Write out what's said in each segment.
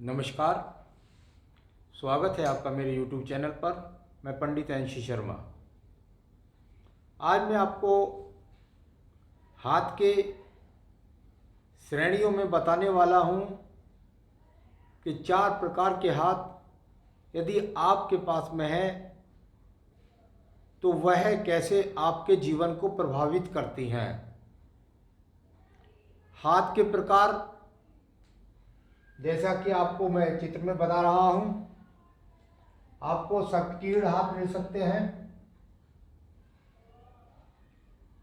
नमस्कार। स्वागत है आपका मेरे YouTube चैनल पर। मैं पंडित अंशी शर्मा। आज मैं आपको हाथ के श्रेणियों में बताने वाला हूँ कि 4 प्रकार के हाथ यदि आपके पास में है तो वह कैसे आपके जीवन को प्रभावित करती हैं। हाथ के प्रकार जैसा कि आपको मैं चित्र में बता रहा हूं, आपको संकीर्ण हाथ मिल सकते हैं,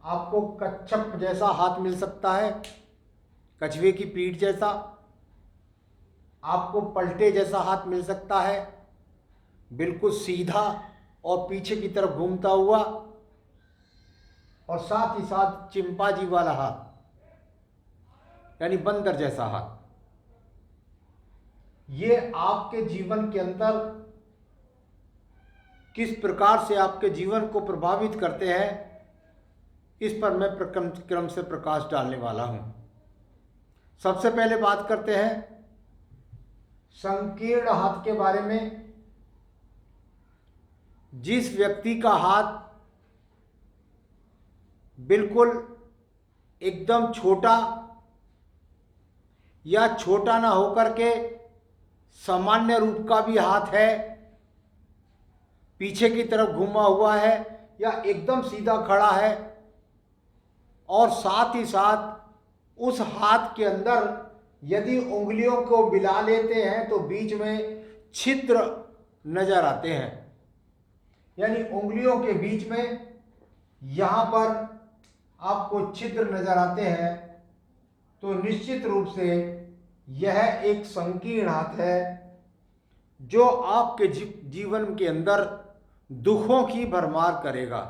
आपको कच्छप जैसा हाथ मिल सकता है, कछुए की पीठ जैसा, आपको पलटे जैसा हाथ मिल सकता है, बिल्कुल सीधा और पीछे की तरफ घूमता हुआ, और साथ ही साथ चिंपांजी वाला हाथ यानी बंदर जैसा हाथ। ये आपके जीवन के अंदर किस प्रकार से आपके जीवन को प्रभावित करते हैं, इस पर मैं क्रम से प्रकाश डालने वाला हूं। सबसे पहले बात करते हैं संकीर्ण हाथ के बारे में। जिस व्यक्ति का हाथ बिल्कुल एकदम छोटा या छोटा ना होकर के सामान्य रूप का भी हाथ है, पीछे की तरफ घुमा हुआ है या एकदम सीधा खड़ा है, और साथ ही साथ उस हाथ के अंदर यदि उंगलियों को मिला लेते हैं तो बीच में छिद्र नजर आते हैं, यानी उंगलियों के बीच में यहाँ पर आपको छिद्र नजर आते हैं, तो निश्चित रूप से यह एक संकीर्ण हाथ है जो आपके जीवन के अंदर दुखों की भरमार करेगा।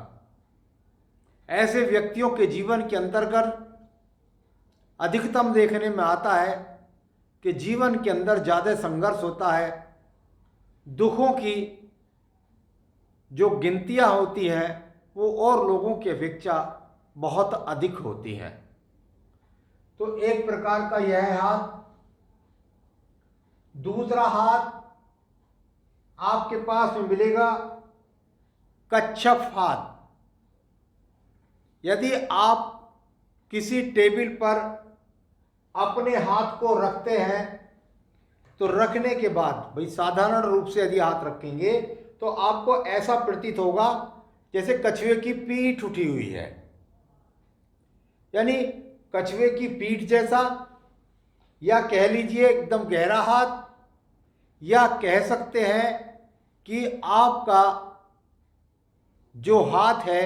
ऐसे व्यक्तियों के जीवन के अंतर्गत अधिकतम देखने में आता है कि जीवन के अंदर ज़्यादा संघर्ष होता है, दुखों की जो गिनतियां होती हैं वो और लोगों की अपेक्षा बहुत अधिक होती हैं। तो एक प्रकार का यह हाथ। दूसरा हाथ आपके पास में मिलेगा कच्छप हाथ। यदि आप किसी टेबल पर अपने हाथ को रखते हैं तो रखने के बाद भाई साधारण रूप से यदि हाथ रखेंगे तो आपको ऐसा प्रतीत होगा जैसे कछुए की पीठ उठी हुई है, यानी कछुए की पीठ जैसा, या कह लीजिए एकदम गहरा हाथ, या कह सकते हैं कि आपका जो हाथ है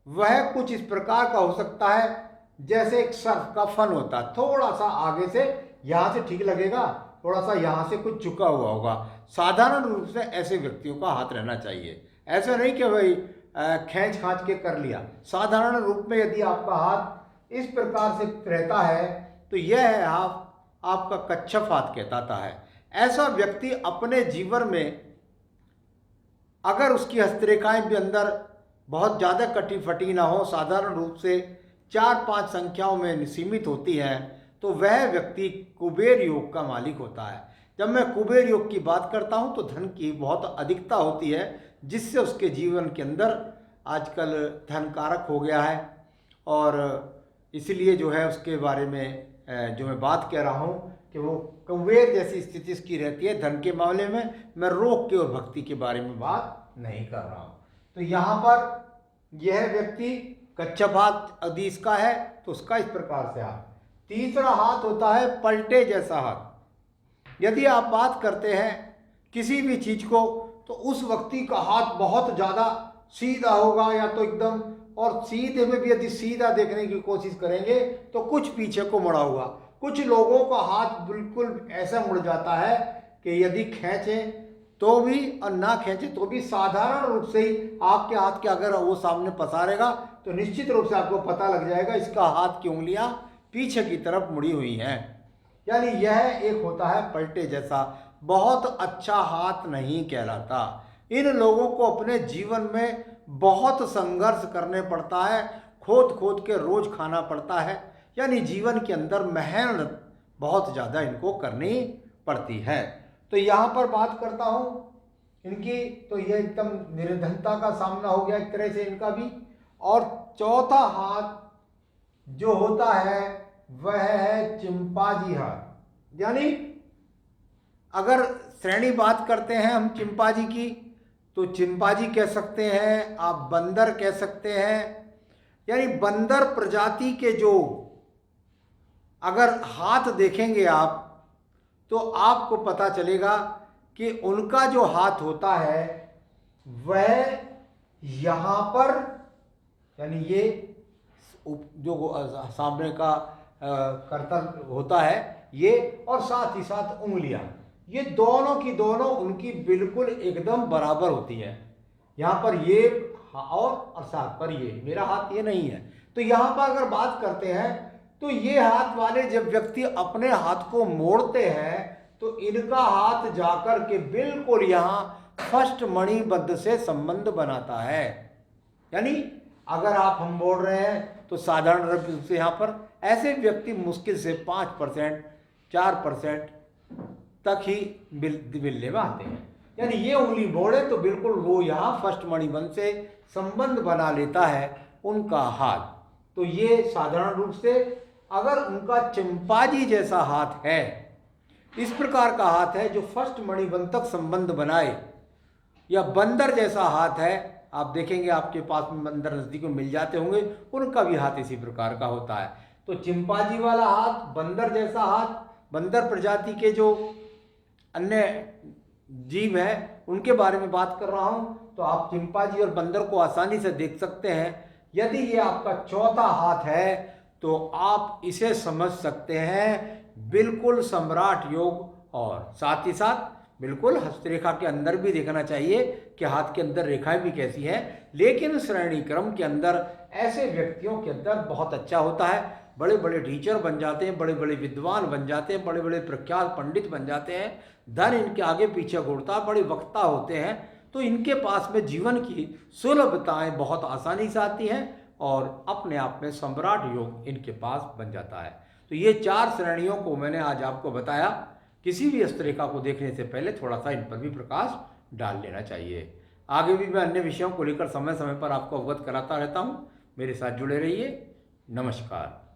वह कुछ इस प्रकार का हो सकता है जैसे एक सर्फ का फन होता है, थोड़ा सा आगे से यहाँ से ठीक लगेगा, थोड़ा सा यहाँ से कुछ झुका हुआ होगा। साधारण रूप से ऐसे व्यक्तियों का हाथ रहना चाहिए। ऐसा नहीं कि भाई खींच खांच के कर लिया। साधारण रूप में यदि आपका हाथ इस प्रकार से रहता है तो यह है हाथ आपका कच्छप हाथ कहलाता है। ऐसा व्यक्ति अपने जीवन में अगर उसकी हस्तरेखाएं भी अंदर बहुत ज़्यादा कटी फटी ना हो, साधारण रूप से 4-5 संख्याओं में सीमित होती है, तो वह व्यक्ति कुबेर योग का मालिक होता है। जब मैं कुबेर योग की बात करता हूं तो धन की बहुत अधिकता होती है, जिससे उसके जीवन के अंदर आजकल धन कारक हो गया है, और इसलिए जो है उसके बारे में जो मैं बात कह रहा हूँ कि वो कुबेर जैसी स्थिति इसकी रहती है। धन के मामले में मैं रोग के और भक्ति के बारे में बात नहीं कर रहा हूँ। तो यहाँ पर यह व्यक्ति कच्छप हाथ यदि इसका है तो उसका इस प्रकार से हाथ। तीसरा हाथ होता है पलटे जैसा हाथ। यदि आप बात करते हैं किसी भी चीज को तो उस व्यक्ति का हाथ बहुत ज़्यादा सीधा होगा, या तो एकदम, और सीधे में भी यदि सीधा देखने की कोशिश करेंगे तो कुछ पीछे को मुड़ा हुआ। कुछ लोगों का हाथ बिल्कुल ऐसा मुड़ जाता है कि यदि खींचें तो भी और ना खींचे तो भी साधारण रूप से ही आपके हाथ के अगर वो सामने पसारेगा तो निश्चित रूप से आपको पता लग जाएगा इसका हाथ की उंगलियां पीछे की तरफ मुड़ी हुई हैं। यानी यह एक होता है पलटे जैसा, बहुत अच्छा हाथ नहीं कहलाता। इन लोगों को अपने जीवन में बहुत संघर्ष करने पड़ता है, खोद खोद के रोज खाना पड़ता है, यानी जीवन के अंदर मेहनत बहुत ज़्यादा इनको करनी पड़ती है। तो यहाँ पर बात करता हूँ इनकी, तो ये एकदम निर्धनता का सामना हो गया एक तरह से इनका भी। और चौथा हाथ जो होता है वह है चिंपांजी हाथ। यानी अगर श्रेणी बात करते हैं हम चिंपांजी की, तो चिंपांजी कह सकते हैं, आप बंदर कह सकते हैं। यानी बंदर प्रजाति के जो अगर हाथ देखेंगे आप, तो आपको पता चलेगा कि उनका जो हाथ होता है वह यहाँ पर, यानी ये जो सामने का कर्तन होता है ये, और साथ ही साथ उंगलियां, ये दोनों की दोनों उनकी बिल्कुल एकदम बराबर होती है। यहाँ पर ये और साथ पर ये, मेरा हाथ ये नहीं है। तो यहाँ पर अगर बात करते हैं तो ये हाथ वाले जब व्यक्ति अपने हाथ को मोड़ते हैं तो इनका हाथ जाकर के बिल्कुल यहाँ फर्स्ट मणिबद्ध से संबंध बनाता है। यानी अगर आप हम बोल रहे हैं तो साधारण रूप से यहाँ पर ऐसे व्यक्ति मुश्किल से 5% 4% तक ही मिलने में आते हैं। यानी ये उंगली मोड़े तो बिल्कुल वो यहाँ फर्स्ट मणिबंध से संबंध बना लेता है उनका हाथ। तो ये साधारण रूप से अगर उनका चिंपांजी जैसा हाथ है, इस प्रकार का हाथ है जो फर्स्ट मणिबंध तक संबंध बनाए, या बंदर जैसा हाथ है, आप देखेंगे आपके पास में बंदर नजदीक में मिल जाते होंगे, उनका भी हाथ इसी प्रकार का होता है। तो चिंपांजी वाला हाथ, बंदर जैसा हाथ, बंदर प्रजाति के जो अन्य जीव है उनके बारे में बात कर रहा हूं, तो आप चिंपांजी और बंदर को आसानी से देख सकते हैं। यदि ये आपका चौथा हाथ है तो आप इसे समझ सकते हैं बिल्कुल सम्राट योग, और साथ ही साथ बिल्कुल हस्तरेखा के अंदर भी देखना चाहिए कि हाथ के अंदर रेखाएं भी कैसी हैं। लेकिन श्रेणी क्रम के अंदर ऐसे व्यक्तियों के अंदर बहुत अच्छा होता है, बड़े बड़े टीचर बन जाते हैं, बड़े बड़े विद्वान बन जाते हैं, बड़े बड़े प्रख्यात पंडित बन जाते हैं, धन इनके आगे पीछे घूरता, बड़े वक्ता होते हैं। तो इनके पास में जीवन की सुलभताएं बहुत आसानी से आती हैं और अपने आप में सम्राट योग इनके पास बन जाता है। तो ये 4 श्रेणियों को मैंने आज आपको बताया। किसी भी हस्तरेखा को देखने से पहले थोड़ा सा इन पर भी प्रकाश डाल लेना चाहिए। आगे भी मैं अन्य विषयों को लेकर समय समय पर आपको अवगत कराता रहता हूँ। मेरे साथ जुड़े रहिए। नमस्कार।